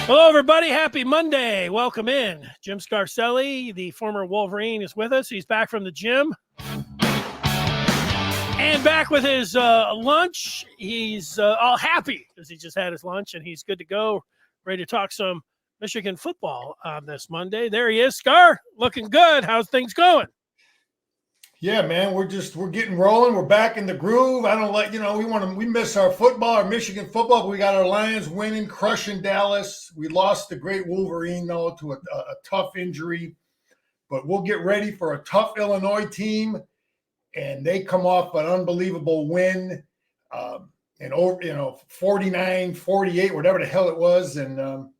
Hello, everybody. Happy Monday. Welcome in. Jim Scarcelli, the former Wolverine, is with us. He's back from the gym and back with his lunch. He's all happy because he just had his lunch and he's good to go, ready to talk some Michigan football on this Monday. There he is, Scar, looking good. How's things going? Yeah, man, we're getting rolling. We're back in the groove. I don't we miss our football, our Michigan football, but we got our Lions winning, crushing Dallas. We lost the great Wolverine, though, to a tough injury. But we'll get ready for a tough Illinois team, and they come off an unbelievable win, and over 49-48, whatever the hell it was, and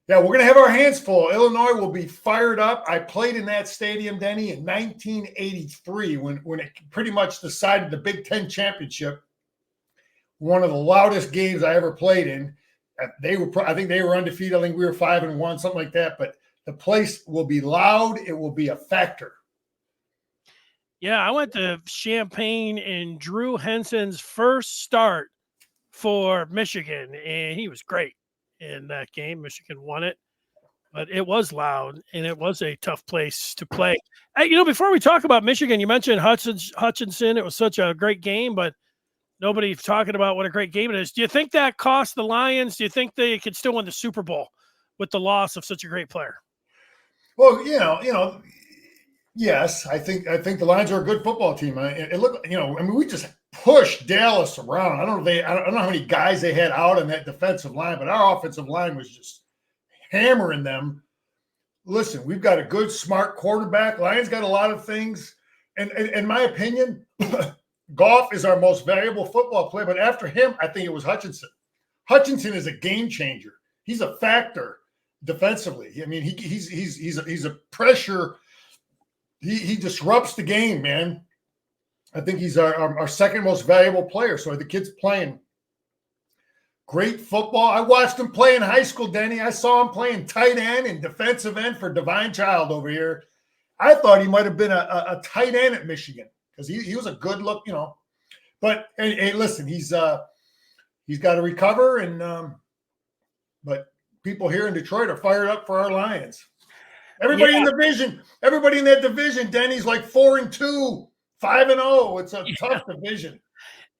yeah, we're going to have our hands full. Illinois will be fired up. I played in that stadium, Denny, in 1983 when it pretty much decided the Big Ten championship. One of the loudest games I ever played in. I think they were undefeated. I think we were 5-1, something like that. But the place will be loud. It will be a factor. Yeah, I went to Champaign in Drew Henson's first start for Michigan, and he was great in that game. Michigan won it, but it was loud and it was a tough place to play. Hey, before we talk about Michigan, you mentioned Hutchinson. It was such a great game, but nobody's talking about what a great game it is. Do you think that cost the Lions? Do you think they could still win the Super Bowl with the loss of such a great player? Well, yes, I think the Lions are a good football team. We just pushed Dallas around. I don't know how many guys they had out on that defensive line, but our offensive line was just hammering them. Listen, we've got a good, smart quarterback. Lions got a lot of things. And in my opinion, Goff is our most valuable football player. But after him, I think it was Hutchinson. Hutchinson is a game changer. He's a factor defensively. I mean, he's a pressure. He disrupts the game, man. I think he's our second most valuable player. So the kid's playing great football. I watched him play in high school, Denny. I saw him playing tight end and defensive end for Divine Child over here. I thought he might have been a tight end at Michigan because he was a good look, But hey, listen, he's got to recover, and but people here in Detroit are fired up for our Lions. Everybody in that division, Denny's like 4-2. 5-0. It's a tough division.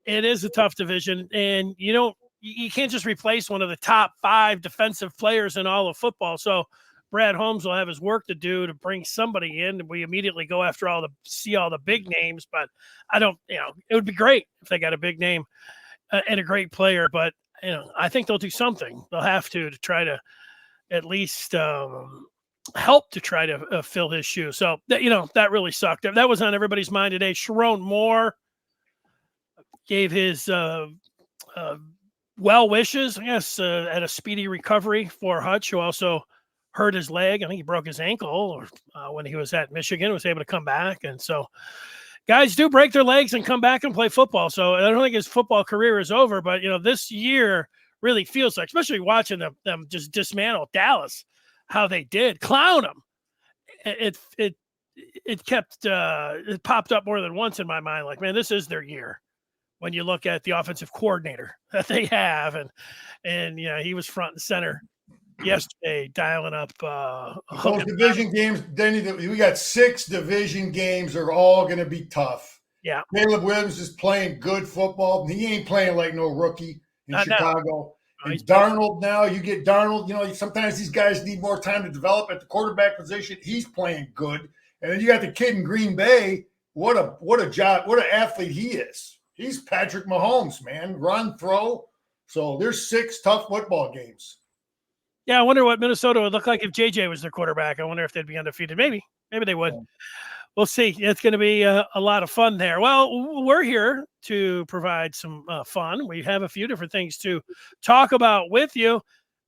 It is a tough division, and you can't just replace one of the top 5 defensive players in all of football. So Brad Holmes will have his work to do to bring somebody in. We immediately go after all the big names, but I don't. It would be great if they got a big name and a great player, but I think they'll do something. They'll have to try to at least help to try to fill his shoes. So that really sucked. That was on everybody's mind today. Sharon Moore gave his well wishes, I guess, at a speedy recovery for Hutch, who also hurt his leg. I think he broke his ankle when he was at Michigan, was able to come back. And so guys do break their legs and come back and play football. So I don't think his football career is over, but this year really feels like, especially watching them just dismantle Dallas, how they did clown them. It popped up more than once in my mind. Like, man, this is their year. When you look at the offensive coordinator that they have, and he was front and center yesterday, dialing up those division games. Then we got 6 division games. They're all going to be tough. Yeah, Caleb Williams is playing good football. He ain't playing like no rookie in Chicago. And Darnold now, you get Darnold, sometimes these guys need more time to develop at the quarterback position. He's playing good. And then you got the kid in Green Bay. What a job, what an athlete he is. He's Patrick Mahomes, man. Run, throw. So there's 6 tough football games. Yeah, I wonder what Minnesota would look like if JJ was their quarterback. I wonder if they'd be undefeated. Maybe they would. Yeah. We'll see. It's going to be a lot of fun there. Well, we're here to provide some fun. We have a few different things to talk about with you.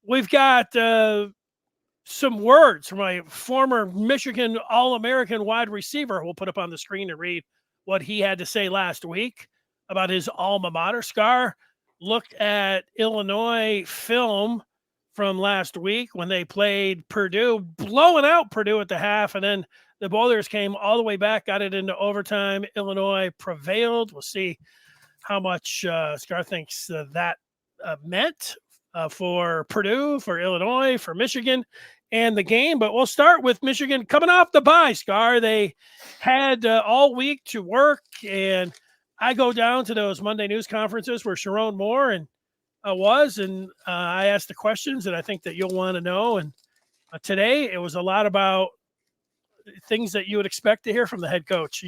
We've got some words from a former Michigan All-American wide receiver. We'll put up on the screen to read what he had to say last week about his alma mater. Scar looked at Illinois film from last week when they played Purdue, blowing out Purdue at the half, and then the Boilers came all the way back, got it into overtime. Illinois prevailed. We'll see how much Scar thinks that meant for Purdue, for Illinois, for Michigan, and the game. But we'll start with Michigan coming off the bye, Scar. They had all week to work, and I go down to those Monday news conferences where Sharon Moore and I asked the questions that I think that you'll want to know. And today it was a lot about things that you would expect to hear from the head coach.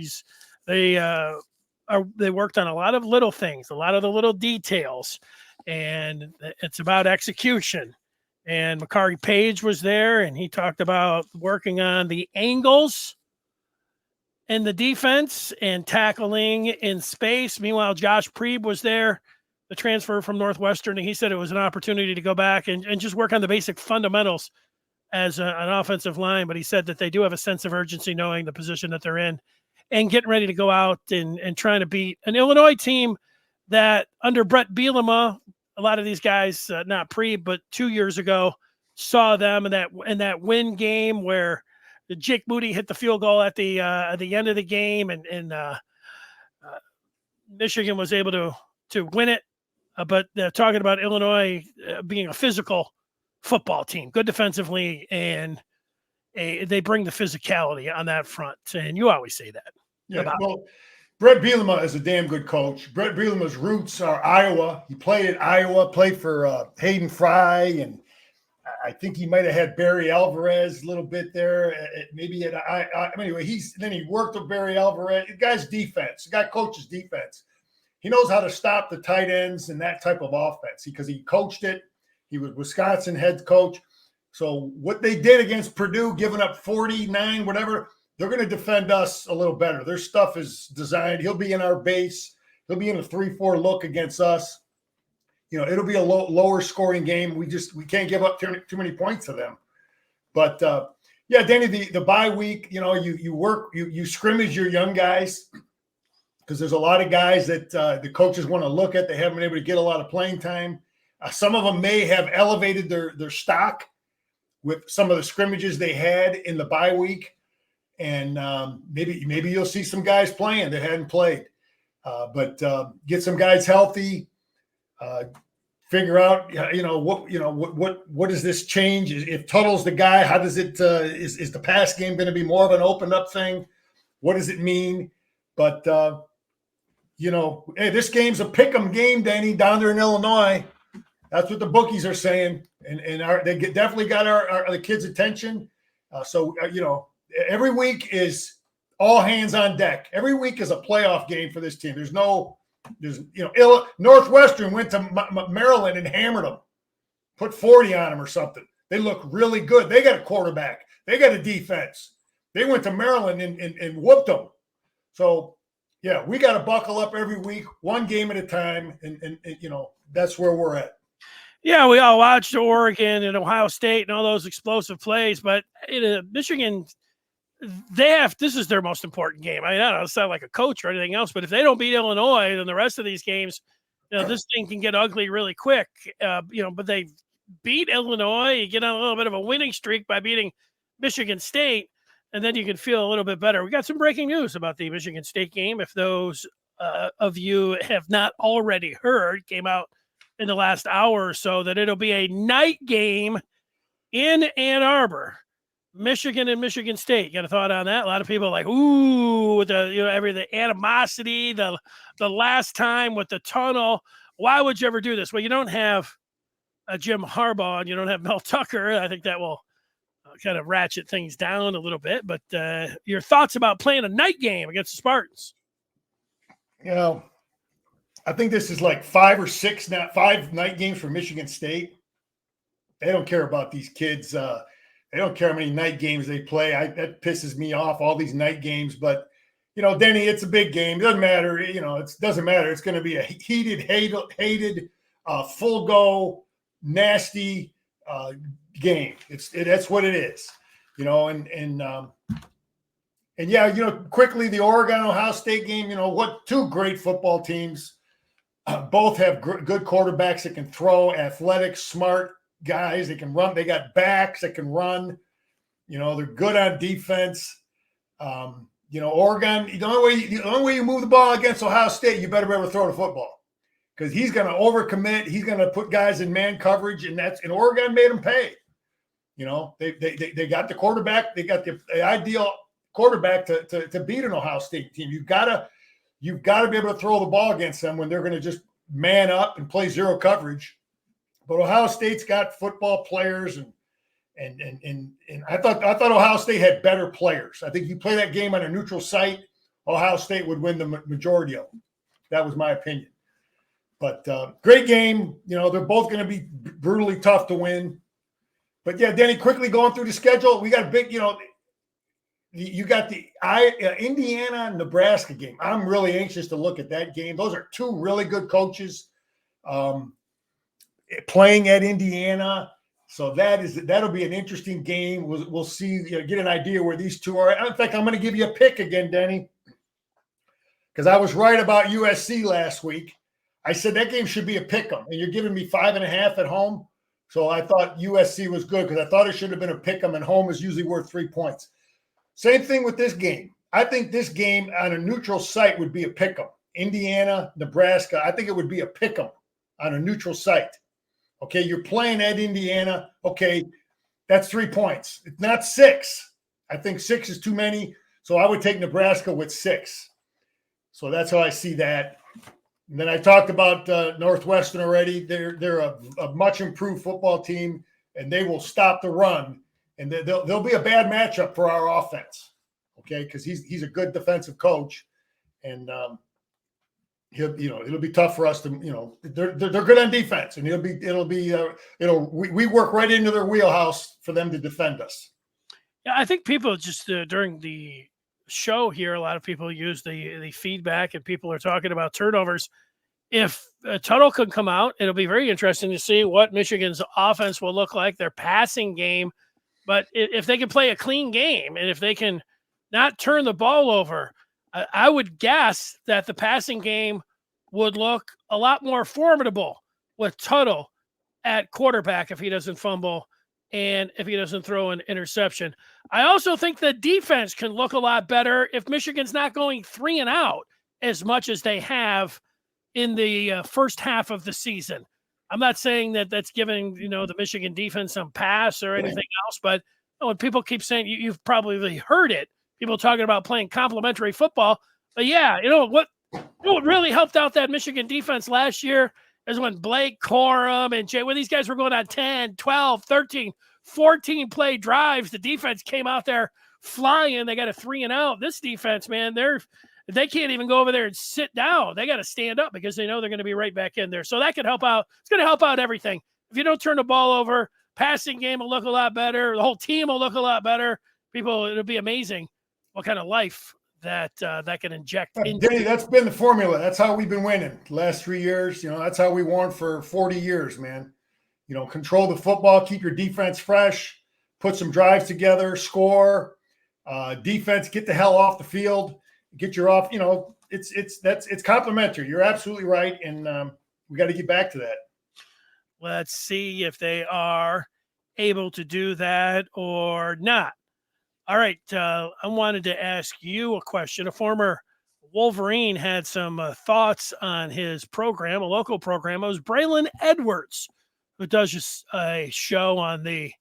They worked on a lot of little things, a lot of the little details, and it's about execution. And Makari Page was there, and he talked about working on the angles in the defense and tackling in space. Meanwhile, Josh Preeb was there, the transfer from Northwestern, and he said it was an opportunity to go back and just work on the basic fundamentals as an offensive line. But he said that they do have a sense of urgency knowing the position that they're in and getting ready to go out and trying to beat an Illinois team that under Brett Bielema, a lot of these guys, not Preeb, but 2 years ago, saw them in that win game where Jake Moody hit the field goal at the end of the game, and Michigan was able to win it. But they're talking about Illinois being a physical football team, good defensively, and they bring the physicality on that front. And you always say that. Yeah, well, Brett Bielema is a damn good coach. Brett Bielema's roots are Iowa. He played at Iowa, played for Hayden Fry, and I think he might have had Barry Alvarez a little bit there. Anyway, he worked with Barry Alvarez. The guy's defense. The guy coaches defense. He knows how to stop the tight ends and that type of offense because he coached it. He was Wisconsin head coach. So what they did against Purdue, giving up 49, whatever, they're going to defend us a little better. Their stuff is designed. He'll be in our base. He'll be in a 3-4 look against us. It'll be a lower scoring game. We can't give up too many points to them. But Danny, the bye week, you work, you scrimmage your young guys because there's a lot of guys that the coaches want to look at. They haven't been able to get a lot of playing time. Some of them may have elevated their stock with some of the scrimmages they had in the bye week. And maybe you'll see some guys playing that hadn't played. But get some guys healthy. Figure out, what does this change? If Tuttle's the guy, how does it? Is the pass game going to be more of an opened up thing? What does it mean? But hey, this game's a pick'em game, Danny, down there in Illinois. That's what the bookies are saying, and they definitely got the kids' attention. Every week is all hands on deck. Every week is a playoff game for this team. Northwestern went to Maryland and hammered them, put 40 on them or something. They look really good. They got a quarterback. They got a defense. They went to Maryland and whooped them. So, yeah, we got to buckle up every week, one game at a time, and that's where we're at. Yeah, we all watched Oregon and Ohio State and all those explosive plays, but Michigan – this is their most important game. I don't sound like a coach or anything else, but if they don't beat Illinois, then the rest of these games, this thing can get ugly really quick. But they beat Illinois. You get on a little bit of a winning streak by beating Michigan State, and then you can feel a little bit better. We got some breaking news about the Michigan State game. If those of you have not already heard, came out in the last hour or so, that it'll be a night game in Ann Arbor. Michigan and Michigan State. You got a thought on that? A lot of people are like, ooh, with the animosity, the last time with the tunnel. Why would you ever do this? Well, you don't have a Jim Harbaugh and you don't have Mel Tucker. I think that will kind of ratchet things down a little bit. But your thoughts about playing a night game against the Spartans? I think this is like 5 night games for Michigan State. They don't care about these kids. They don't care how many night games they play. That pisses me off, all these night games. But, Denny, it's a big game. It doesn't matter. It doesn't matter. It's going to be a heated, hated, full go, nasty game. That's what it is, quickly, the Oregon-Ohio State game, two great football teams. Both have good quarterbacks that can throw, athletic, smart guys. They can run. They got backs that can run. They're good on defense. Oregon, the only way you move the ball against Ohio State, you better be able to throw the football because he's going to overcommit. He's going to put guys in man coverage, and Oregon made them pay. You know, they got the quarterback. They got the ideal quarterback to beat an Ohio State team. You've got to be able to throw the ball against them when they're going to just man up and play zero coverage. But Ohio State's got football players, and I thought Ohio State had better players. I think you play that game on a neutral site, Ohio State would win the majority of them. That was my opinion. But great game. You know, they're both going to be brutally tough to win. But yeah, Denny, quickly going through the schedule, we got a big, you know, you got the Indiana-Nebraska game. I'm really anxious to look at that game. Those are two really good coaches playing at Indiana. So that'll be an interesting game. We'll see, get an idea where these two are. In fact, I'm going to give you a pick again, Denny, because I was right about USC last week. I said that game should be a pick 'em, and you're giving me 5.5 at home. So I thought USC was good because I thought it should have been a pick 'em, and home is usually worth 3 points. Same thing with this game. I think this game on a neutral site would be a pick 'em. Indiana, Nebraska, I think it would be a pick 'em on a neutral site. Okay, you're playing at Indiana. Okay, that's 3 points. It's not 6. I think 6 is too many. So I would take Nebraska with 6. So that's how I see that. And then I talked about Northwestern already. They're a much improved football team, and they will stop the run. And they'll be a bad matchup for our offense, okay? Because he's a good defensive coach, and it'll be tough for us to, they're good on defense, and we work right into their wheelhouse for them to defend us. Yeah, I think people just during the show here, a lot of people use the feedback, and people are talking about turnovers. If Tuttle can come out, it'll be very interesting to see what Michigan's offense will look like, their passing game. But if they can play a clean game, and if they can not turn the ball over, I would guess that the passing game would look a lot more formidable with Tuttle at quarterback if he doesn't fumble and if he doesn't throw an interception. I also think the defense can look a lot better if Michigan's not going 3 and out as much as they have in the first half of the season. I'm not saying that that's giving, the Michigan defense some pass or anything else, but when people keep saying, you've probably heard it, people talking about playing complementary football. But yeah, what really helped out that Michigan defense last year is when Blake Corum and when these guys were going on 10, 12, 13, 14 play drives, the defense came out there flying. They got a 3 and out. This defense, man, they can't even go over there and sit down. They got to stand up because they know they're going to be right back in there. So that could help out. It's going to help out everything. If you don't turn the ball over, passing game will look a lot better. The whole team will look a lot better. It'll be amazing what kind of life that can inject into. Denny, that's been the formula. That's how we've been winning the last 3 years. That's how we won for 40 years, man. Control the football, keep your defense fresh, put some drives together, score, defense, get the hell off the field. Get your off, it's complimentary. You're absolutely right. And we got to get back to that. Let's see if they are able to do that or not. All right. I wanted to ask you a question. A former Wolverine had some thoughts on his program, a local program. It was Braylon Edwards, who does a show on the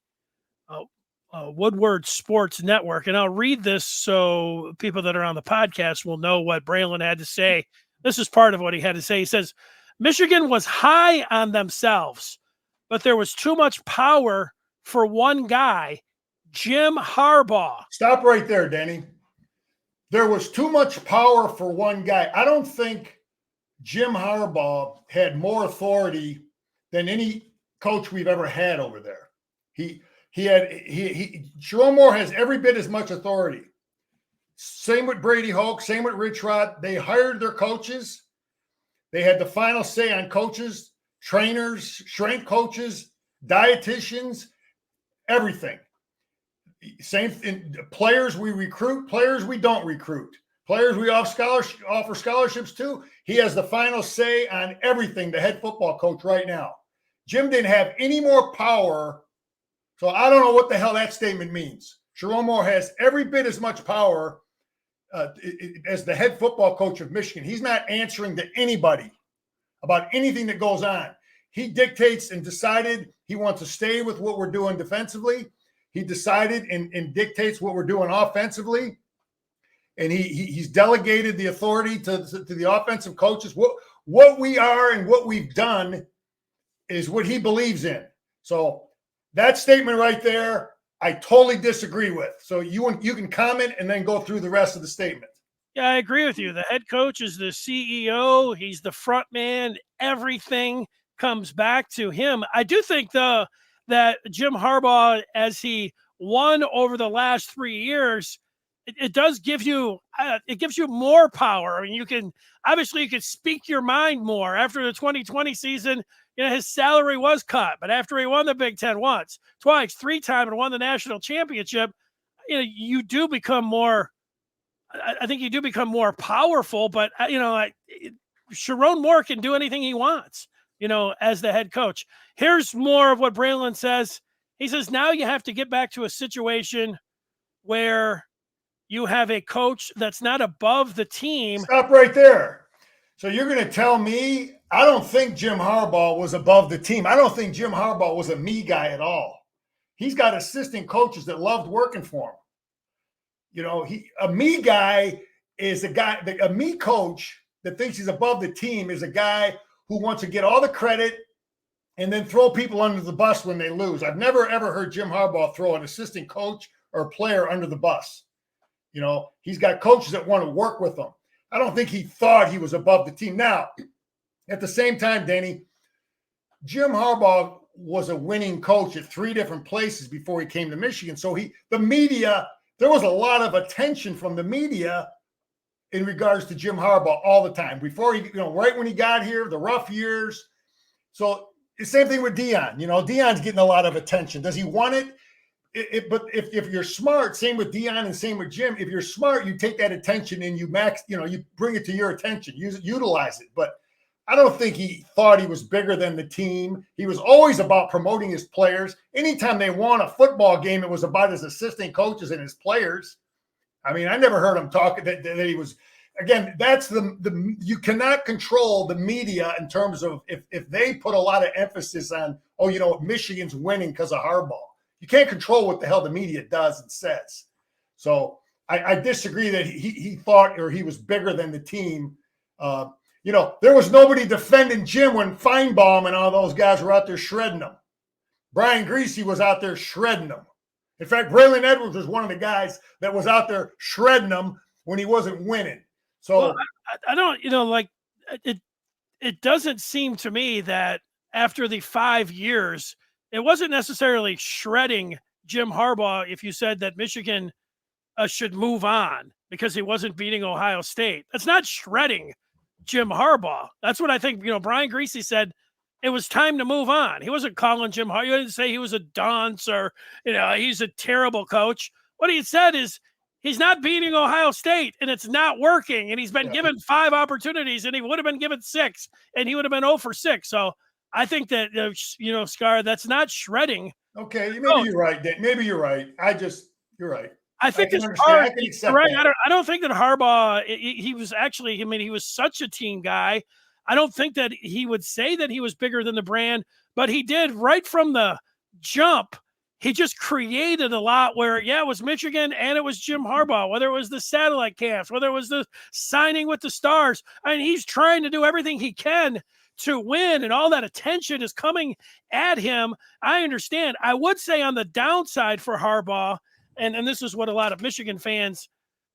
Woodward Sports Network. And I'll read this so people that are on the podcast will know what Braylon had to say. This is part of what he had to say. He says, Michigan was high on themselves, but there was too much power for one guy, Jim Harbaugh. Stop right there, Denny. There was too much power for one guy. I don't think Jim Harbaugh had more authority than any coach we've ever had over there. Jerome Moore has every bit as much authority. Same with Brady Hoke, same with Rich Rod. They hired their coaches. They had the final say on coaches, trainers, strength coaches, dietitians, everything. Same in players we recruit, players we don't recruit, players we offer scholarships to. He has the final say on everything, the head football coach right now. Jim didn't have any more power. So I don't know what the hell that statement means. Jerome Moore has every bit as much power as the head football coach of Michigan. He's not answering to anybody about anything that goes on. He dictates and decided he wants to stay with what we're doing defensively. He decided and dictates what we're doing offensively. And he's delegated the authority to the offensive coaches. What we are and what we've done is what he believes in. So that statement right there, I totally disagree with. So you can comment and then go through the rest of the statement. Yeah, I agree with you. The head coach is the CEO. He's the front man. Everything comes back to him. I do think, though, that Jim Harbaugh, as he won over the last 3 years, it does give you it gives you more power. I mean, you can speak your mind more. After the 2020 season, his salary was cut, but after he won the Big Ten once, twice, 3 times, and won the national championship, you do become more. I think you do become more powerful. But Sharon Moore can do anything he wants, as the head coach. Here's more of what Braylon says. He says now you have to get back to a situation where you have a coach that's not above the team. Stop right there. So you're going to tell me I don't think Jim Harbaugh was above the team. I don't think Jim Harbaugh was a me guy at all. He's got assistant coaches that loved working for him. A me guy is a guy, a me coach that thinks he's above the team is a guy who wants to get all the credit and then throw people under the bus when they lose. I've never, ever heard Jim Harbaugh throw an assistant coach or player under the bus. He's got coaches that want to work with him. I don't think he thought he was above the team. Now, at the same time, Danny, Jim Harbaugh was a winning coach at 3 different places before he came to Michigan. So the media, there was a lot of attention from the media in regards to Jim Harbaugh all the time. Before he, right when he got here, the rough years. So the same thing with Deion. Deion's getting a lot of attention. Does he want it? But if you're smart, same with Deion and same with Jim, if you're smart, you take that attention and you bring it to your attention, utilize it. But I don't think he thought he was bigger than the team. He was always about promoting his players. Anytime they won a football game, it was about his assistant coaches and his players. I mean, I never heard him talk that he was. Again, that's you cannot control the media in terms of if they put a lot of emphasis on, Michigan's winning because of Harbaugh. You can't control what the hell the media does and says. So I disagree that he thought or he was bigger than the team. There was nobody defending Jim when Feinbaum and all those guys were out there shredding him. Brian Greasy was out there shredding him. In fact, Braylon Edwards was one of the guys that was out there shredding him when he wasn't winning. So I don't, it doesn't seem to me that after the 5 years, it wasn't necessarily shredding Jim Harbaugh if you said that Michigan should move on because he wasn't beating Ohio State. That's not shredding Jim Harbaugh. That's what I think, Brian Greasy said it was time to move on. He wasn't calling Jim Harbaugh. He didn't say he was a dunce or, he's a terrible coach. What he said is he's not beating Ohio State and it's not working. And he's been given 5 opportunities and he would have been given 6 and he would have been 0 for 6. So I think that, Scar, that's not shredding. Okay, maybe you're right, Dan. Maybe you're right. You're right. I think it's hard. Right. I don't think that Harbaugh, he was actually, he was such a team guy. I don't think that he would say that he was bigger than the brand, but he did right from the jump. He just created a lot where, it was Michigan and it was Jim Harbaugh, whether it was the satellite camps, whether it was the signing with the Stars. I mean, he's trying to do everything he can to win, and all that attention is coming at him. I understand. I would say on the downside for Harbaugh, and this is what a lot of Michigan fans,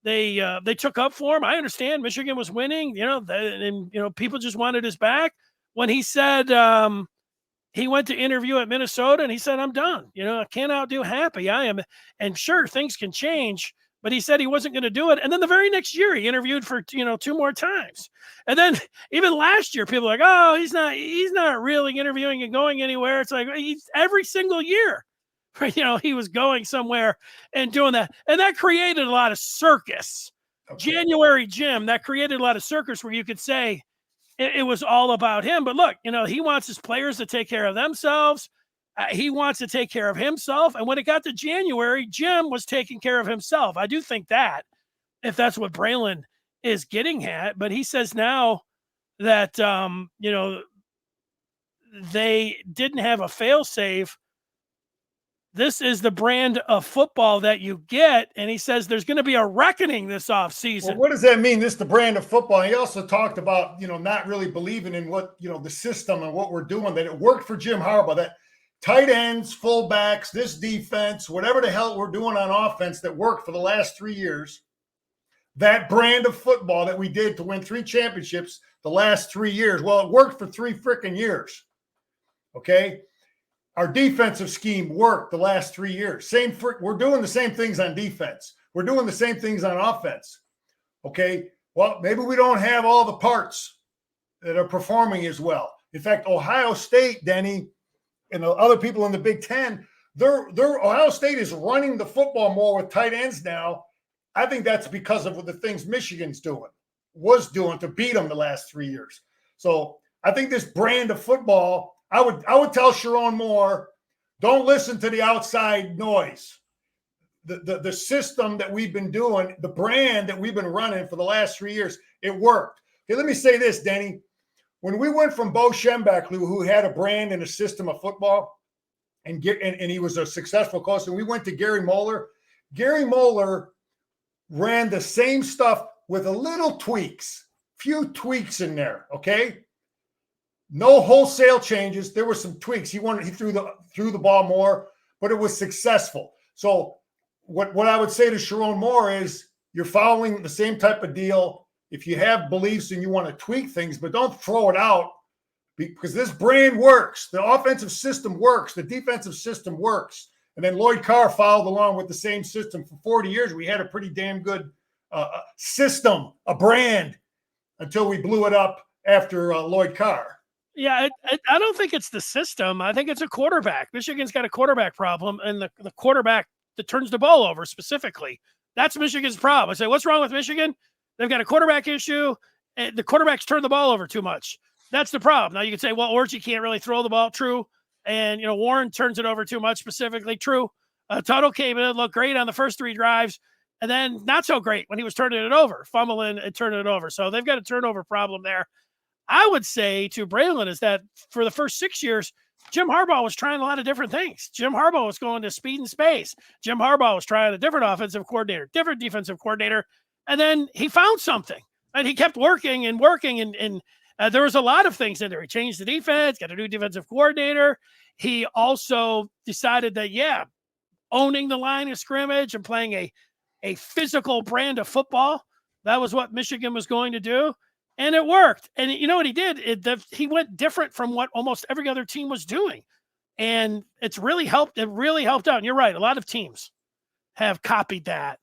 they took up for him. I understand Michigan was winning, and people just wanted his back. When he said he went to interview at Minnesota and he said, I'm done. I can't outdo happy. I am. And sure, things can change, but he said he wasn't going to do it. And then the very next year he interviewed for, 2 more times. And then even last year, people are like, oh, he's not really interviewing and going anywhere. It's like he's every single year, he was going somewhere and doing that. And that created a lot of circus. Okay. January Jim, that created a lot of circus where you could say it was all about him. But look, he wants his players to take care of themselves. He wants to take care of himself. And when it got to January, Jim was taking care of himself. I do think that, if that's what Braylon is getting at. But he says now, that, they didn't have a fail-safe. This is the brand of football that you get. And he says there's going to be a reckoning this offseason. Well, what does that mean? This is the brand of football. He also talked about, not really believing in what, the system and what we're doing, that it worked for Jim Harbaugh, that tight ends, fullbacks, this defense, whatever the hell we're doing on offense that worked for the last 3 years, that brand of football that we did to win 3 championships the last 3 years. Well, it worked for 3 freaking years. Okay. Our defensive scheme worked the last 3 years. We're doing the same things on defense. We're doing the same things on offense. Okay. Well, maybe we don't have all the parts that are performing as well. In fact, Ohio State, Denny, and the other people in the Big Ten, their Ohio State is running the football more with tight ends now. I think that's because of the things Michigan's was doing to beat them the last 3 years. So I think this brand of football, I would tell Sharon Moore, don't listen to the outside noise. The system that we've been doing, the brand that we've been running for the last 3 years, it worked. Okay, let me say this, Denny. When we went from Bo Schembechler, who had a brand and a system of football, and he was a successful coach, and we went to Gary Moeller. Gary Moeller ran the same stuff with a little tweaks, few tweaks in there, okay? No wholesale changes. There were some tweaks. He threw the ball more, but it was successful. So what I would say to Sharon Moore is you're following the same type of deal. If you have beliefs and you want to tweak things, but don't throw it out, because this brand works. The offensive system works. The defensive system works. And then Lloyd Carr followed along with the same system for 40 years. We had a pretty damn good system, a brand, until we blew it up after Lloyd Carr. Yeah, I don't think it's the system. I think it's a quarterback. Michigan's got a quarterback problem, and the quarterback that turns the ball over specifically. That's Michigan's problem. I say, what's wrong with Michigan? They've got a quarterback issue, and the quarterbacks turn the ball over too much. That's the problem. Now you can say, well, Orchie can't really throw the ball. True. And, Warren turns it over too much specifically. True. Tuttle came in, looked great on the first 3 drives, and then not so great when he was turning it over, fumbling and turning it over. So they've got a turnover problem there. I would say to Braylon is that for the first 6 years, Jim Harbaugh was trying a lot of different things. Jim Harbaugh was going to speed and space. Jim Harbaugh was trying a different offensive coordinator, different defensive coordinator. And then he found something, and he kept working and working. And there was a lot of things in there. He changed the defense, got a new defensive coordinator. He also decided that, owning the line of scrimmage and playing a physical brand of football, that was what Michigan was going to do. And it worked. And you know what he did? He went different from what almost every other team was doing. And it's really helped. It really helped out. And you're right. A lot of teams have copied that.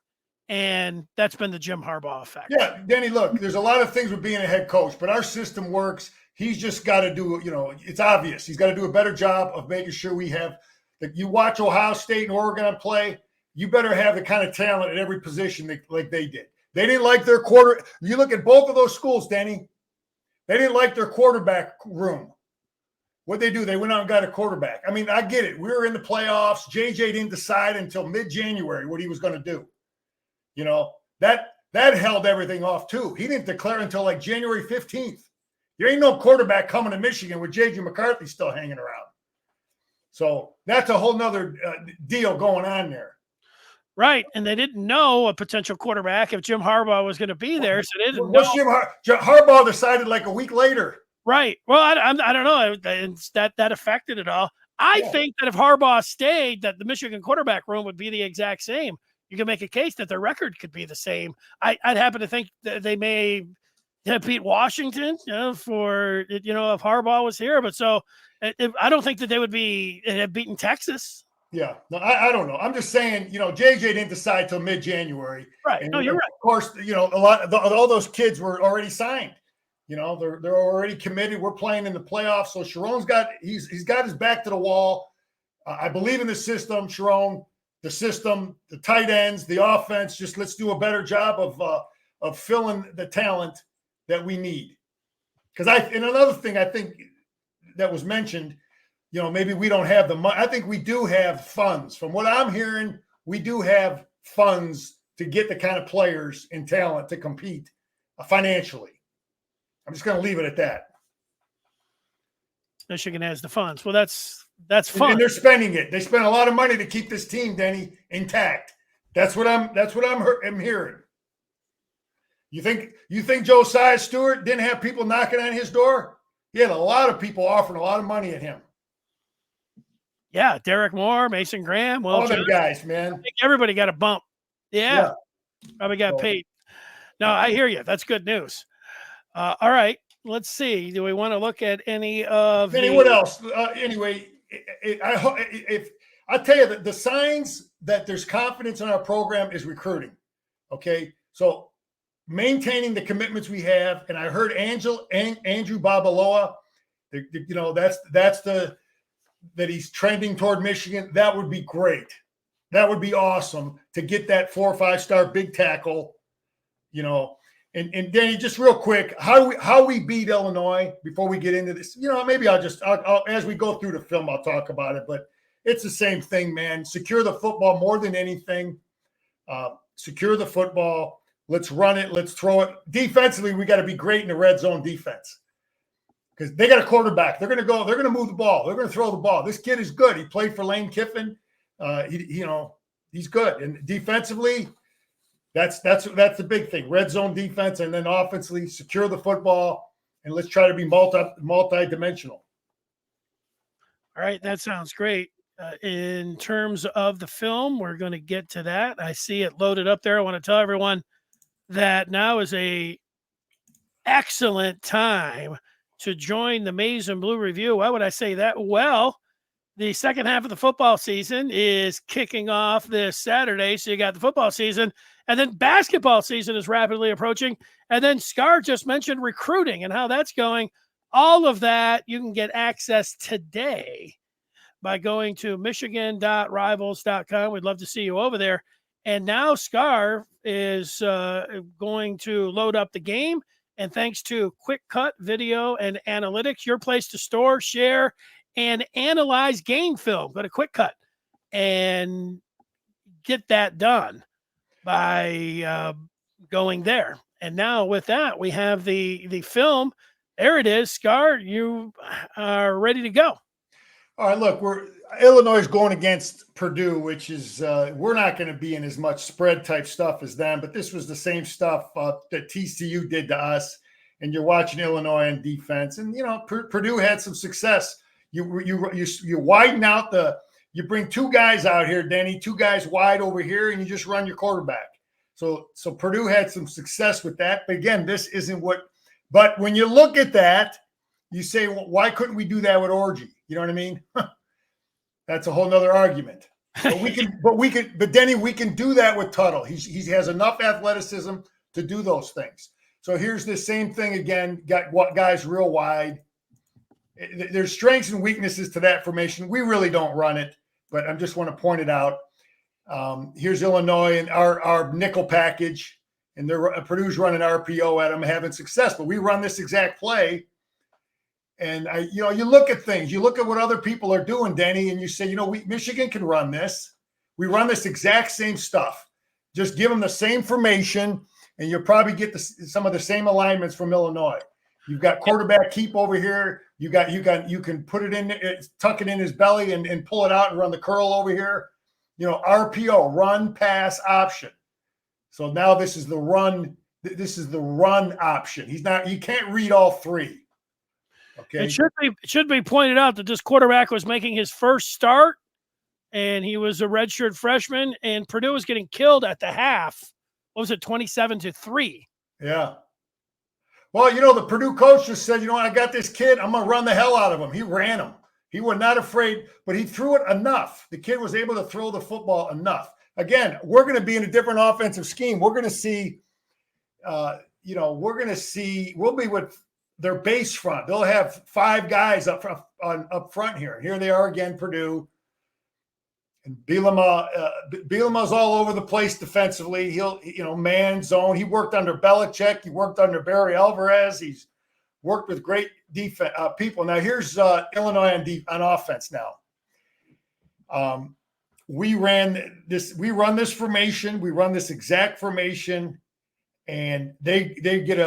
And that's been the Jim Harbaugh effect. Yeah, Denny, look, there's a lot of things with being a head coach, but our system works. He's just got to do, it's obvious. He's got to do a better job of making sure we have, that you watch Ohio State and Oregon play, you better have the kind of talent at every position like they did. They didn't like their You look at both of those schools, Danny. They didn't like their quarterback room. What'd they do? They went out and got a quarterback. I mean, I get it. We were in the playoffs. JJ didn't decide until mid-January what he was going to do. That held everything off too. He didn't declare until like January 15th. There ain't no quarterback coming to Michigan with JJ McCarthy still hanging around. So that's a whole nother deal going on there. Right, and they didn't know a potential quarterback if Jim Harbaugh was going to be there, so they didn't know. Jim Harbaugh decided like a week later. Right. Well, I don't know. That affected it all. I think that if Harbaugh stayed, that the Michigan quarterback room would be the exact same. You can make a case that their record could be the same. I'd happen to think that they may beat Washington, if Harbaugh was here. But I don't think that they would have beaten Texas. Yeah, no, I don't know. I'm just saying, JJ didn't decide till mid-January. Right. And, no, you're right. Of course, all those kids were already signed. They're already committed. We're playing in the playoffs. So Sharon's he's got his back to the wall. I believe in the system, Sharon, the system, the tight ends, the offense. Just let's do a better job of filling the talent that we need. Because and another thing I think that was mentioned, maybe we don't have the money. I think we do have funds. From what I'm hearing, we do have funds to get the kind of players and talent to compete financially. I'm just going to leave it at that. Michigan has the funds. Well, that's fun. And they're spending it. They spent a lot of money to keep this team, Denny, intact. That's what I'm hearing. You think Josiah Stewart didn't have people knocking on his door? He had a lot of people offering a lot of money at him. Yeah, Derek Moore, Mason Graham, all them guys, man. I think everybody got a bump. Yeah. Probably got paid. No, I hear you. That's good news. All right, let's see. Do we want to look at any of what else? Anyway, if I tell you that the signs that there's confidence in our program is recruiting. Okay, so maintaining the commitments we have, and I heard Andrew Babaloa. That he's trending toward Michigan. That would be great. That would be awesome to get that 4 or 5 star big tackle. And Danny, just real quick, how we beat Illinois before we get into this. Maybe I'll as we go through the film, I'll talk about it. But it's the same thing, man. Secure the football more than anything. Secure the football. Let's run it. Let's throw it. Defensively, we got to be great in the red zone defense because they got a quarterback. They're going to go. They're going to move the ball. They're going to throw the ball. This kid is good. He played for Lane Kiffin. He's good. And defensively, that's the big thing. Red zone defense, and then offensively, secure the football, and let's try to be multi-dimensional. All right, that sounds great. In terms of the film, we're going to get to that. I see it loaded up there. I want to tell everyone that now is a excellent time to join the Maize and Blue Review. Why would I say that? Well, the second half of the football season is kicking off this Saturday. So you got the football season, and then basketball season is rapidly approaching. And then Scar just mentioned recruiting and how that's going. All of that you can get access today by going to michigan.rivals.com. We'd love to see you over there. And now Scar is going to load up the game. And thanks to Quick Cut Video and Analytics, your place to store, share, and analyze game film. Go to Quick Cut and get that done by going there. And now with that, we have the film. There it is. Scar, you are ready to go. All right, look, Illinois is going against Purdue, which is we're not going to be in as much spread type stuff as them, but this was the same stuff that TCU did to us. And you're watching Illinois on defense, and Purdue had some success. You widen out you bring 2 guys out here, Denny, 2 guys wide over here, and you just run your quarterback. So Purdue had some success with that. But again, this isn't what. But when you look at that, you say, well, why couldn't we do that with Orgy? You know what I mean? That's a whole nother argument. But Denny, we can do that with Tuttle. He has enough athleticism to do those things. So here's the same thing again. Got guys real wide. There's strengths and weaknesses to that formation. We really don't run it, but I just want to point it out. Here's Illinois and our nickel package, and Purdue's running RPO at them, having success. But we run this exact play. And you look at things, you look at what other people are doing, Denny, and you say, Michigan can run this. We run this exact same stuff. Just give them the same formation, and you'll probably get some of the same alignments from Illinois. You've got quarterback keep over here. You can put it in, tuck it in his belly, and pull it out and run the curl over here. RPO, run, pass, option. So now this is the run. This is the run option. He can't read all 3. Okay. It should be pointed out that this quarterback was making his first start, and he was a redshirt freshman, and Purdue was getting killed at the half. What was it, 27-3? Yeah. Well, the Purdue coach just said, I got this kid. I'm going to run the hell out of him. He ran him. He was not afraid, but he threw it enough. The kid was able to throw the football enough. Again, we're going to be in a different offensive scheme. We're going to see, we'll be with their base front. They'll have 5 guys up front here. Here they are again, Purdue. And Bielema's all over the place defensively. He'll, man zone. He worked under Belichick. He worked under Barry Alvarez. He's worked with great defense people. Now here's Illinois on offense. Now, we run this formation. We run this exact formation, and they get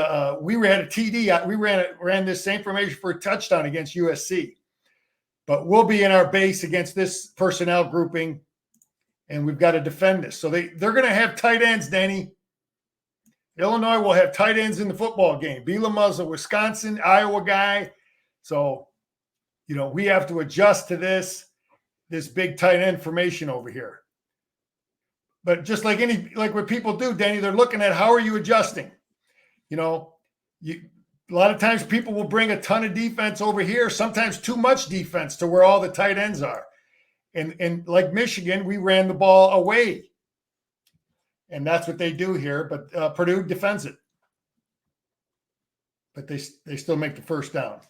we had a TD. We ran this same formation for a touchdown against USC, but we'll be in our base against this personnel grouping, and we've got to defend this. So they're going to have tight ends, Danny. Illinois will have tight ends in the football game. Bielema's a Wisconsin, Iowa guy. So, we have to adjust to this big tight end formation over here. But just like what people do, Danny, they're looking at how are you adjusting? A lot of times people will bring a ton of defense over here, sometimes too much defense to where all the tight ends are. And like Michigan, we ran the ball away. And that's what they do here. But Purdue defends it. But they still make the first down.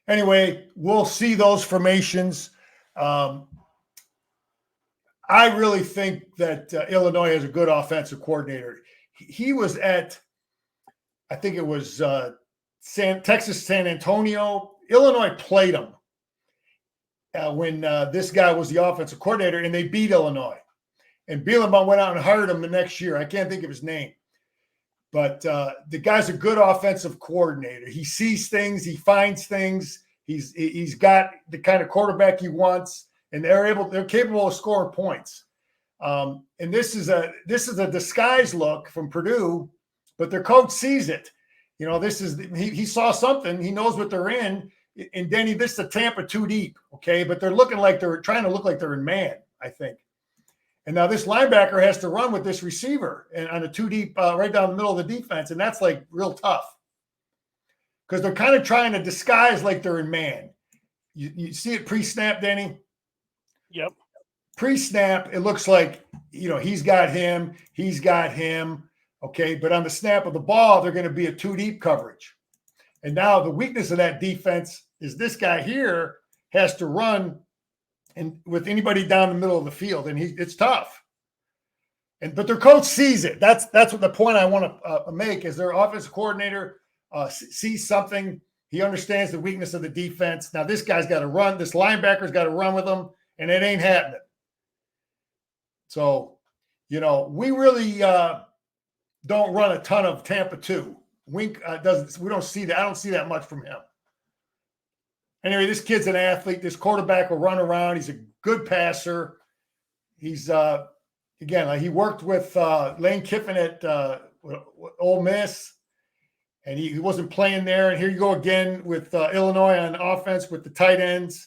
Anyway, we'll see those formations. I really think that Illinois has a good offensive coordinator. He was at, I think it was Texas San Antonio. Illinois played him when this guy was the offensive coordinator, and they beat Illinois. And Bielema went out and hired him the next year. I can't think of his name. But the guy's a good offensive coordinator. He sees things. He finds things. He's got the kind of quarterback he wants, and they're capable of scoring points. And this is a disguise look from Purdue, but their coach sees it. He saw something. He knows what they're in. And Denny, this is a Tampa 2 deep, okay? But they're trying to look like they're in man, I think. And now this linebacker has to run with this receiver and on a 2 deep right down the middle of the defense, and that's like real tough because they're kind of trying to disguise like they're in man. You see it pre-snap, Denny? Yep. Pre-snap, it looks like, he's got him, okay? But on the snap of the ball, they're going to be a 2 deep coverage. And now the weakness of that defense is this guy here has to run and with anybody down the middle of the field, and it's tough. But their coach sees it. That's what the point I want to make is their offensive coordinator sees something. He understands the weakness of the defense. Now this guy's got to run. This linebacker's got to run with him, and it ain't happening. So, we really don't run a ton of Tampa 2. Wink doesn't. We don't see that. I don't see that much from him. Anyway, this kid's an athlete. This quarterback will run around. He's a good passer. He's he worked with Lane Kiffin at Ole Miss, and he wasn't playing there. And here you go again with Illinois on offense with the tight ends.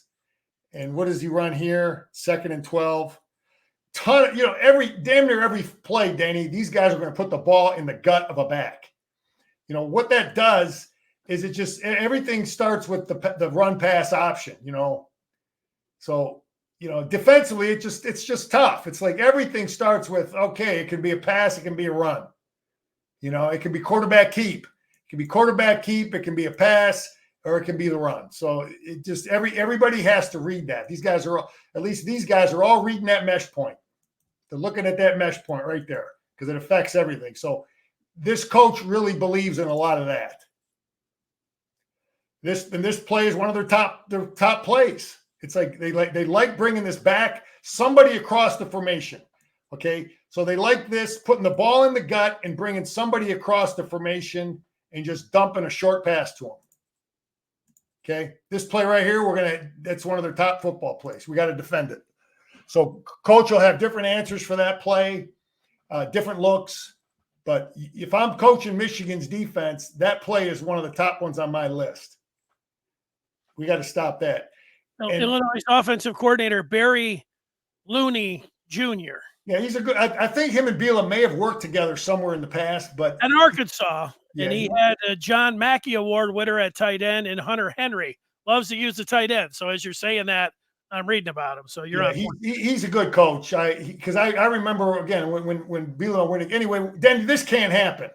And what does he run here? 2nd and 12. Damn near every play, Danny, these guys are going to put the ball in the gut of a back. What that does is it just everything starts with the run pass option, So, defensively, it's just tough. It's like everything starts with, okay, it can be a pass, it can be a run. It can be quarterback keep. It can be quarterback keep, it can be a pass, or it can be the run. So it just everybody has to read that. These guys are all reading that mesh point. They're looking at that mesh point right there because it affects everything. So this coach really believes in a lot of that. This play is one of their top plays. It's like they like bringing this back, somebody across the formation. Okay, so they like this, putting the ball in the gut and bringing somebody across the formation and just dumping a short pass to them. Okay, this play right here, that's one of their top football plays. We got to defend it. So coach will have different answers for that play, different looks. But if I'm coaching Michigan's defense, that play is one of the top ones on my list. We got to stop that. Illinois offensive coordinator, Barry Looney Jr. Yeah, he's a good. I think him and Bielema may have worked together somewhere in the past, but in Arkansas, and he had a John Mackey Award winner at tight end, and Hunter Henry loves to use the tight end. So as you're saying that, I'm reading about him. So you're on. He's a good coach. Because I remember again when Bielema went. Anyway, then this can't happen.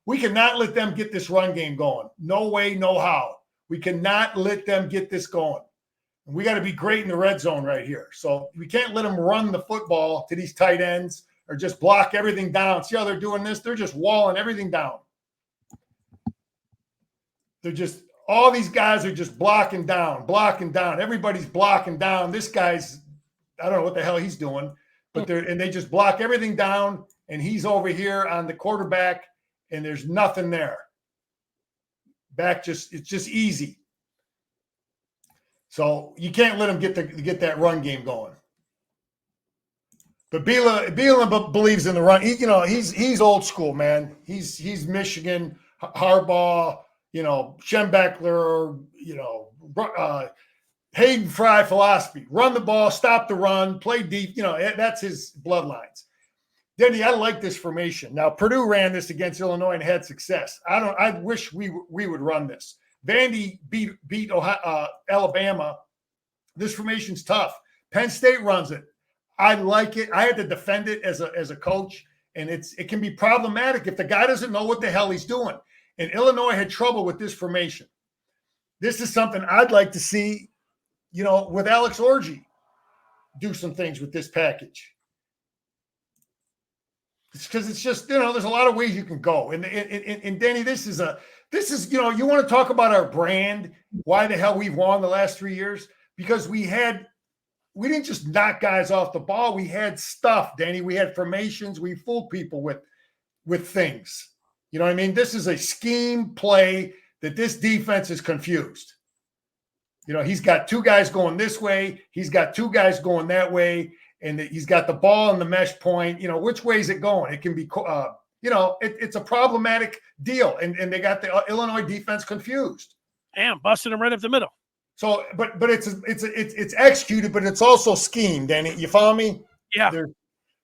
We cannot let them get this run game going. No way, no how. We cannot let them get this going. We got to be great in the red zone right here. So we can't let them run the football to these tight ends or just block everything down. See how they're doing this? They're just walling everything down. All these guys are just blocking down. Everybody's blocking down. This guy's, I don't know what the hell he's doing, but they just block everything down, and he's over here on the quarterback, and there's nothing there. It's just easy. So you can't let him get that run game going. But Bielema believes in the run. He's old school, man. He's Michigan, Harbaugh, Schembechler, Hayden Fry philosophy. Run the ball, stop the run, play deep. That's his bloodlines. Denny, I like this formation. Now, Purdue ran this against Illinois and had success. I wish we would run this. Vandy beat Alabama. This formation's tough. Penn State runs it. I like it. I had to defend it as a coach, and it can be problematic if the guy doesn't know what the hell he's doing. And Illinois had trouble with this formation. This is something I'd like to see, with Alex Orji do some things with this package. It's because it's just, there's a lot of ways you can go. And Danny, this is you want to talk about our brand, why the hell we've won the last 3 years? Because we didn't just knock guys off the ball. We had stuff, Danny. We had formations. We fooled people with things. You know what I mean? This is a scheme play that this defense is confused. He's got two guys going this way. He's got two guys going that way. And he's got the ball in the mesh point. Which way is it going? It can be, it's a problematic deal. And they got the Illinois defense confused. Damn, busted him right up the middle. So, but it's executed, but it's also schemed, Danny. You follow me? Yeah.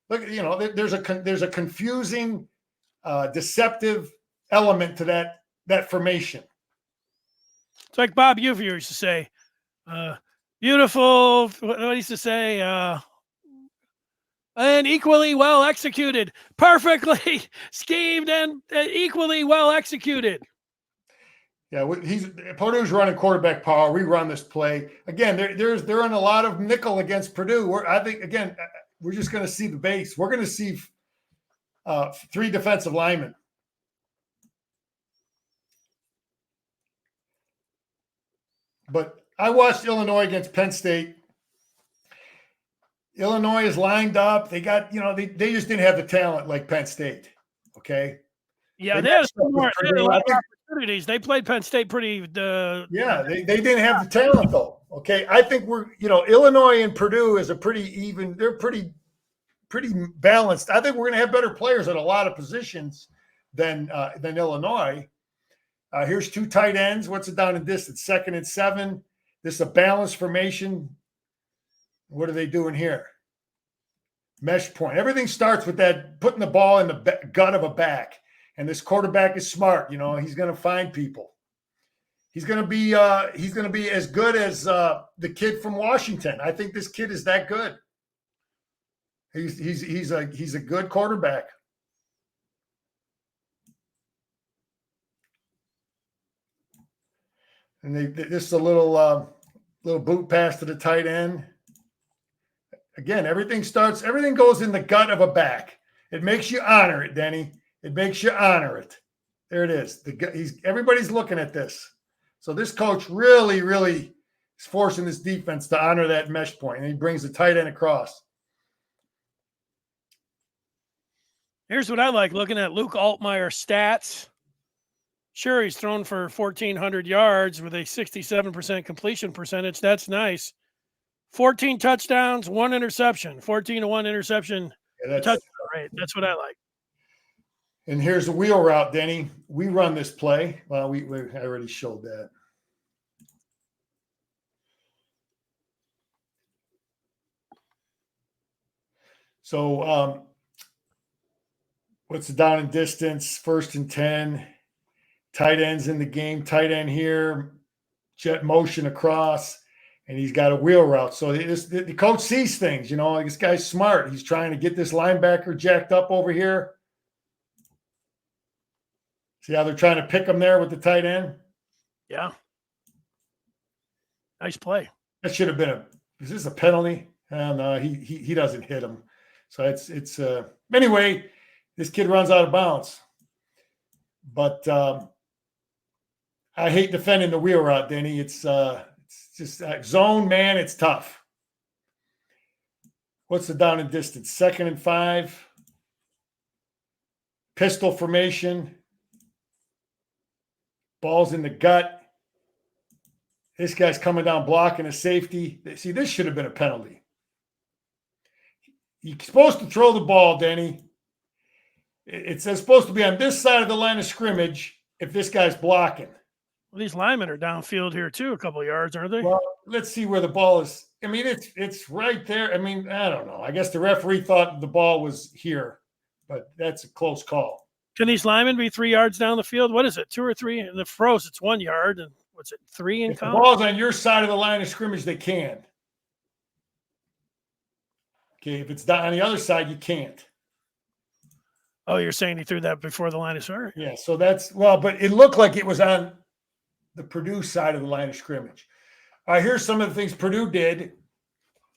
There's a confusing, deceptive element to that formation. It's like Bob Ufer used to say, beautiful. What he used to say, and equally well executed, perfectly schemed and equally well executed. Yeah, Purdue's running quarterback power. We run this play again. They're in a lot of nickel against Purdue. I think again, we're just going to see the base. We're going to see 3 defensive linemen. But I watched Illinois against Penn State. Illinois is lined up. They got, they just didn't have the talent like Penn State. Okay. Yeah, they had a lot of opportunities. They played Penn State pretty. Yeah, they didn't have the talent though. Okay, I think Illinois and Purdue is a pretty even. They're pretty balanced. I think we're going to have better players at a lot of positions than Illinois. Here's 2 tight ends. What's it down in distance? 2nd and 7. This is a balanced formation. What are they doing here? Mesh point. Everything starts with that putting the ball in the gut of a back. And this quarterback is smart. He's going to find people. He's going to be as good as the kid from Washington. I think this kid is that good. He's a good quarterback. And this is a little boot pass to the tight end. Again, everything goes in the gut of a back. It makes you honor it, Denny. It makes you honor it. There it is. Everybody's looking at this. So this coach really, really is forcing this defense to honor that mesh point, and he brings the tight end across. Here's what I like looking at Luke Altmaier's stats. Sure, he's thrown for 1,400 yards with a 67% completion percentage. That's nice. 14 touchdowns, 1 interception, 14-1 interception touchdown rate. That's what I like. And here's the wheel route, Denny. We run this play. Well, I already showed that. So what's the down and distance? 1st and 10. Tight ends in the game. Tight end here. Jet motion across. And he's got a wheel route. So the coach sees things, this guy's smart. He's trying to get this linebacker jacked up over here. See how they're trying to pick him there with the tight end? Yeah. Nice play. That should have been is this a penalty? No, he doesn't hit him. So it's anyway, this kid runs out of bounds. But I hate defending the wheel route, Denny. It's just zone, man. It's tough. What's the down and distance? 2nd and 5. Pistol formation. Ball's in the gut. This guy's coming down blocking a safety. See, this should have been a penalty. You're supposed to throw the ball, Denny. It's supposed to be on this side of the line of scrimmage if this guy's blocking. Well, these linemen are downfield here too, a couple of yards, aren't they? Well, let's see where the ball is. I mean, it's right there. I mean, I don't know. I guess the referee thought the ball was here, but that's a close call. Can these linemen be 3 yards down the field? What is it, 2 or 3? In the pros, it's 1 yard, and what's it, 3 in If the college? ball's on your side of the line of scrimmage, they can. Okay, if it's down on the other side, you can't. Oh, you're saying he threw that before the line of scrimmage? Yeah, so that's but it looked like it was on the Purdue side of the line of scrimmage. All right, here's some of the things Purdue did.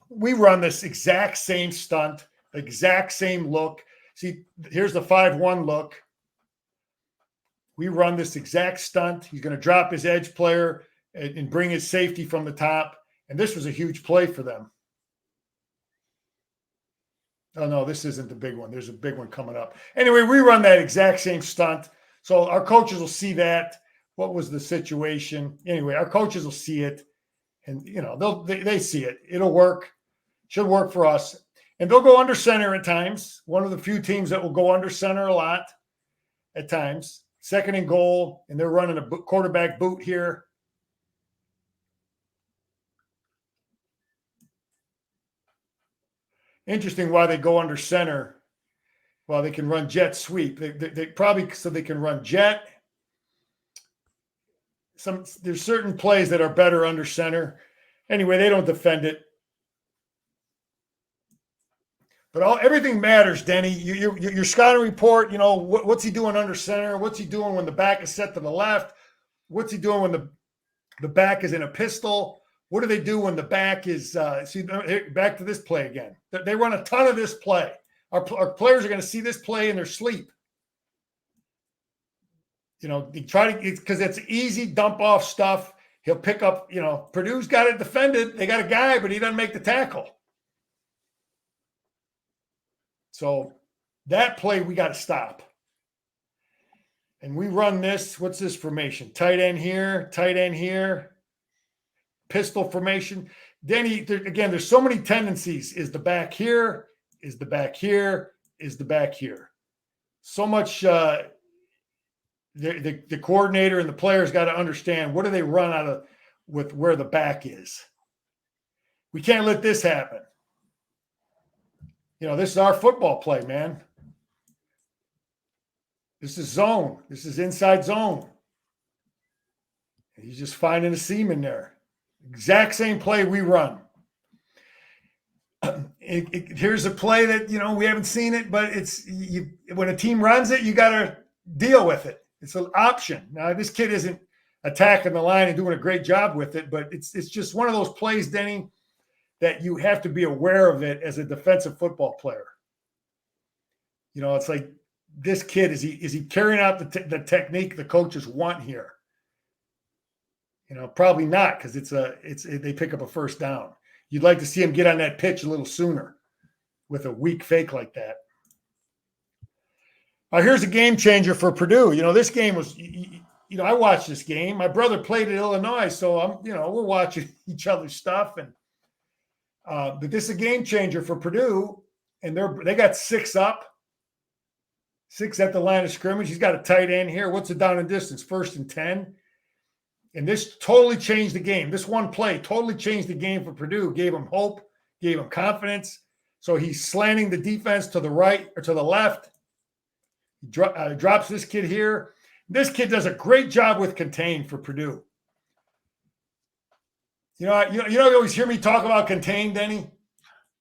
We run this exact same stunt, exact same look. See, here's the 5-1 look. We run this exact stunt. He's going to drop his edge player and bring his safety from the top. And this was a huge play for them. Oh, no, this isn't the big one. There's a big one coming up. Anyway, we run that exact same stunt. So our coaches will see that. What was the situation? Anyway, our coaches will see it. And, they see it. It'll work. Should work for us. And they'll go under center at times. One of the few teams that will go under center a lot at times. 2nd and goal, and they're running a quarterback boot here. Interesting why they go under center. Well, they can run jet sweep. They probably so they can run jet. There's certain plays that are better under center. Anyway, they don't defend it. But everything matters, Denny. Your scouting report, what's he doing under center? What's he doing when the back is set to the left? What's he doing when the back is in a pistol? What do they do when the back is back to this play again? They run a ton of this play. Our players are going to see this play in their sleep. They try to, because it's easy dump off stuff. He'll pick up, Purdue's got it defended. They got a guy, but he doesn't make the tackle. So that play we got to stop. And we run this. What's this formation? Tight end here, pistol formation. Denny, again, there's so many tendencies. Is the back here? Is the back here? Is the back here? So much the coordinator and the players got to understand, what do they run out of with where the back is? We can't let this happen. This is our football play, man. This is zone. This is inside zone. He's just finding a seam in there. Exact same play we run. Here's a play that, we haven't seen it, but when a team runs it, you got to deal with it. It's an option. Now, this kid isn't attacking the line and doing a great job with it, but it's just one of those plays, Denny, that you have to be aware of it as a defensive football player. It's like, this kid, is he carrying out the technique the coaches want here? Probably not, because they pick up a first down. You'd like to see him get on that pitch a little sooner with a weak fake like that. Here's a game changer for Purdue. This game was, I watched this game. My brother played at Illinois, so we're watching each other's stuff, and but this is a game changer for Purdue, and they got 6 up. 6 at the line of scrimmage. He's got a tight end here. What's the down and distance? 1st and 10. And this totally changed the game. This one play totally changed the game for Purdue. Gave him hope, gave him confidence. So he's slanting the defense to the right or to the left. He drops this kid here. This kid does a great job with contain for Purdue. You always hear me talk about contain, Denny?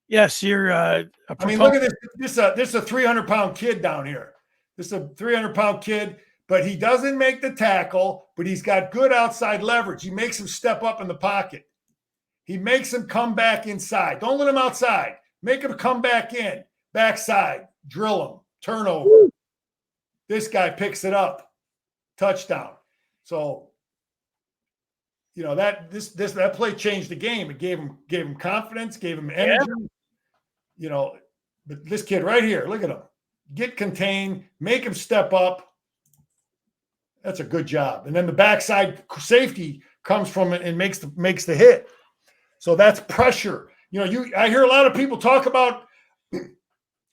Yes, you're look at this. This is a 300-pound kid down here. This is a 300-pound kid, but he doesn't make the tackle, but he's got good outside leverage. He makes him step up in the pocket. He makes him come back inside. Don't let him outside. Make him come back in. Backside. Drill him. Turnover. This guy picks it up. Touchdown. So, that play changed the game. It gave him confidence, gave him energy. Yeah. But this kid right here, look at him. Get contained, make him step up. That's a good job. And then the backside safety comes from it and makes the hit. So that's pressure. I hear a lot of people talk about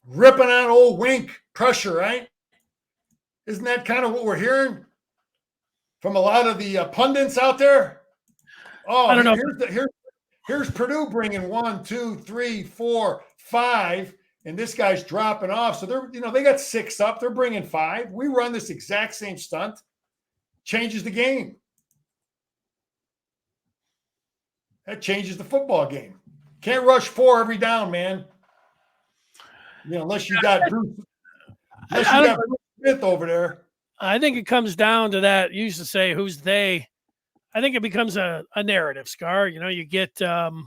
ripping on old Wink pressure, right? Isn't that kind of what we're hearing from a lot of the pundits out there? Oh, I don't know. Here's Purdue bringing 1, 2, 3, 4, 5, and this guy's dropping off. So they got 6 up. They're bringing 5. We run this exact same stunt. Changes the game. That changes the football game. Can't rush 4 every down, man. Unless you got Bruce Smith over there. I think it comes down to that. You used to say, who's they? I think it becomes a narrative, Scar. You get 4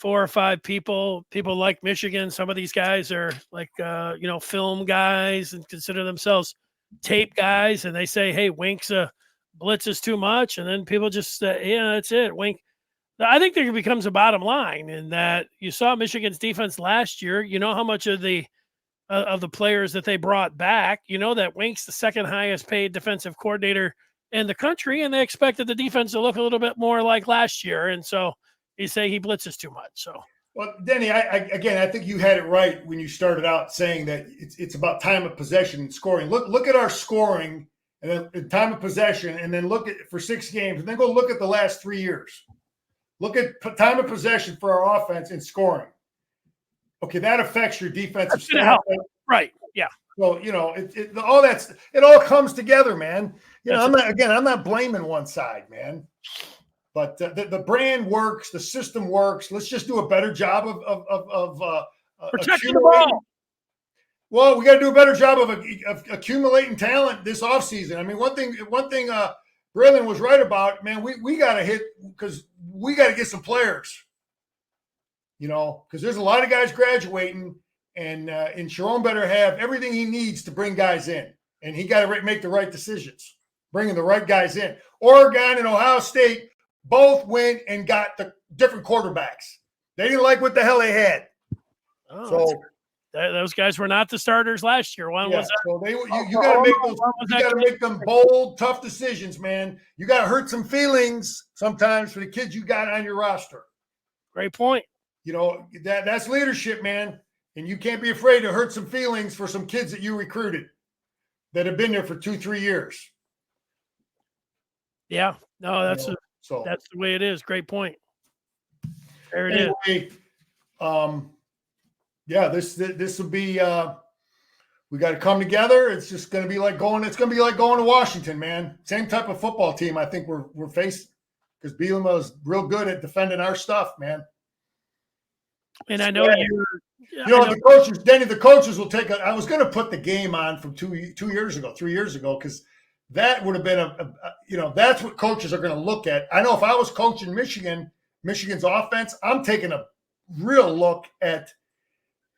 or 5 people like Michigan. Some of these guys are like, film guys and consider themselves tape guys. And they say, hey, Wink's blitz is too much. And then people just say, yeah, that's it. Wink. I think there becomes a bottom line in that you saw Michigan's defense last year. You know how much of the players that they brought back, that Wink's the second highest paid defensive coordinator in the country, and they expected the defense to look a little bit more like last year. And so you say he blitzes too much. So, well, Denny, I think you had it right when you started out saying that it's about time of possession and scoring. Look at our scoring and then time of possession, and then look at for 6 games, and then go look at the last 3 years. Look at time of possession for our offense and scoring. Okay, that affects your defensive stats. Right. Yeah. So, it all comes together, man. I'm not blaming one side, man. But the brand works, the system works. Let's just do a better job of protecting the ball. Well, we got to do a better job of accumulating talent this offseason. I mean, one thing Braylon was right about, man, we got to hit because we got to get some players, because there's a lot of guys graduating, and Sharon better have everything he needs to bring guys in, and he got to make the right decisions, bringing the right guys in. Oregon and Ohio State both went and got the different quarterbacks. They didn't like what the hell they had. Oh, so those guys were not the starters last year. One was so you got to make those. You got to make them bold, tough decisions, man. You got to hurt some feelings sometimes for the kids you got on your roster. Great point. That's leadership, man. And you can't be afraid to hurt some feelings for some kids that you recruited that have been there for 2-3 years. Yeah, no, that's the way it is. Great point. There it is. Yeah, this will be. We got to come together. It's just going to be like going. It's going to be like going to Washington, man. Same type of football team. I think we're facing because Bielema is real good at defending our stuff, man. And I know the coaches, Denny. The coaches will take. I was going to put the game on from 3 years ago, because that would have been that's what coaches are going to look at. I know if I was coaching Michigan's offense, I'm taking a real look at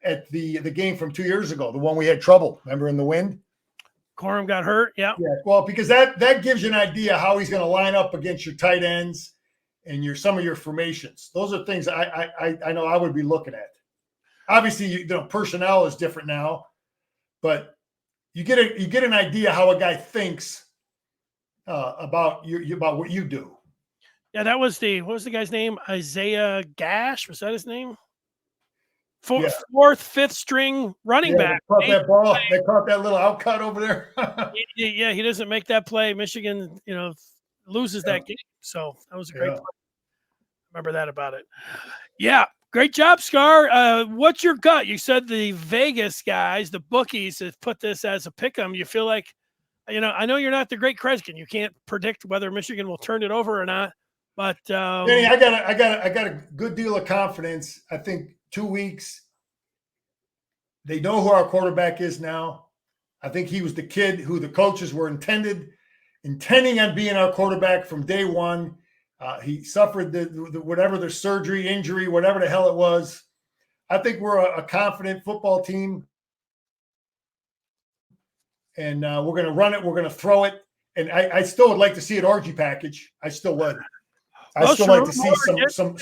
the game from 2 years ago, the one we had trouble. Remember in the wind? Corum got hurt. Yeah. Well, because that gives you an idea how he's going to line up against your tight ends and some of your formations. Those are things I know I would be looking at. Obviously, personnel is different now, but you get an idea how a guy thinks about what you do. Yeah, that was what was the guy's name? Isaiah Gash, was that his name? Fourth, fifth string running back. They caught that ball. They caught that little outcut over there. Yeah, he doesn't make that play. Michigan, loses that game. So that was a great play. Remember that about it. Yeah, great job, Scar. What's your gut? You said the Vegas guys, the bookies, have put this as a pick 'em. You feel like, I know you're not the great Kreskin. You can't predict whether Michigan will turn it over or not. But Danny, I got a good deal of confidence. I think 2 weeks. They know who our quarterback is now. I think he was the kid who the coaches were intending on being our quarterback from day one. He suffered the surgery, injury, whatever the hell it was. I think we're a confident football team, and we're going to run it. We're going to throw it, and I still would like to see an orgy package. I still would. I still like to see some.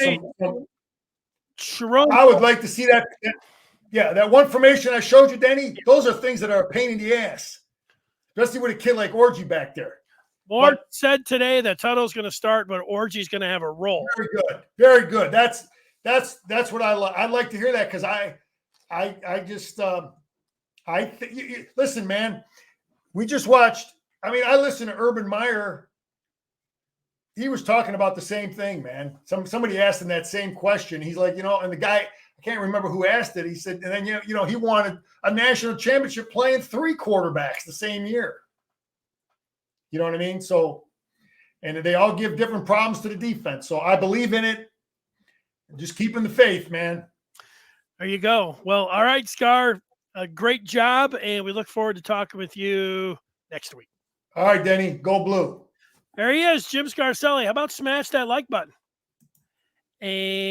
I would like to see that. Yeah, that one formation I showed you, Denny. Those are things that are a pain in the ass. especially with a kid like Orgy back there. Ward said today that Tuttle's going to start, but Orgy's going to have a role. Very good. Very good. That's what I like. I'd like to hear that because listen, man, we just watched. I mean, I listened to Urban Meyer. He was talking about the same thing, man. Somebody asked him that same question. He's like, and the guy, I can't remember who asked it. He said, and then, he wanted a national championship playing 3 quarterbacks the same year. You know what I mean? So, and they all give different problems to the defense. So I believe in it. Just keeping the faith, man. There you go. Well, all right, Scar, a great job. And we look forward to talking with you next week. All right, Denny, go blue. There he is, Jim Scarcelli. How about smash that like button? And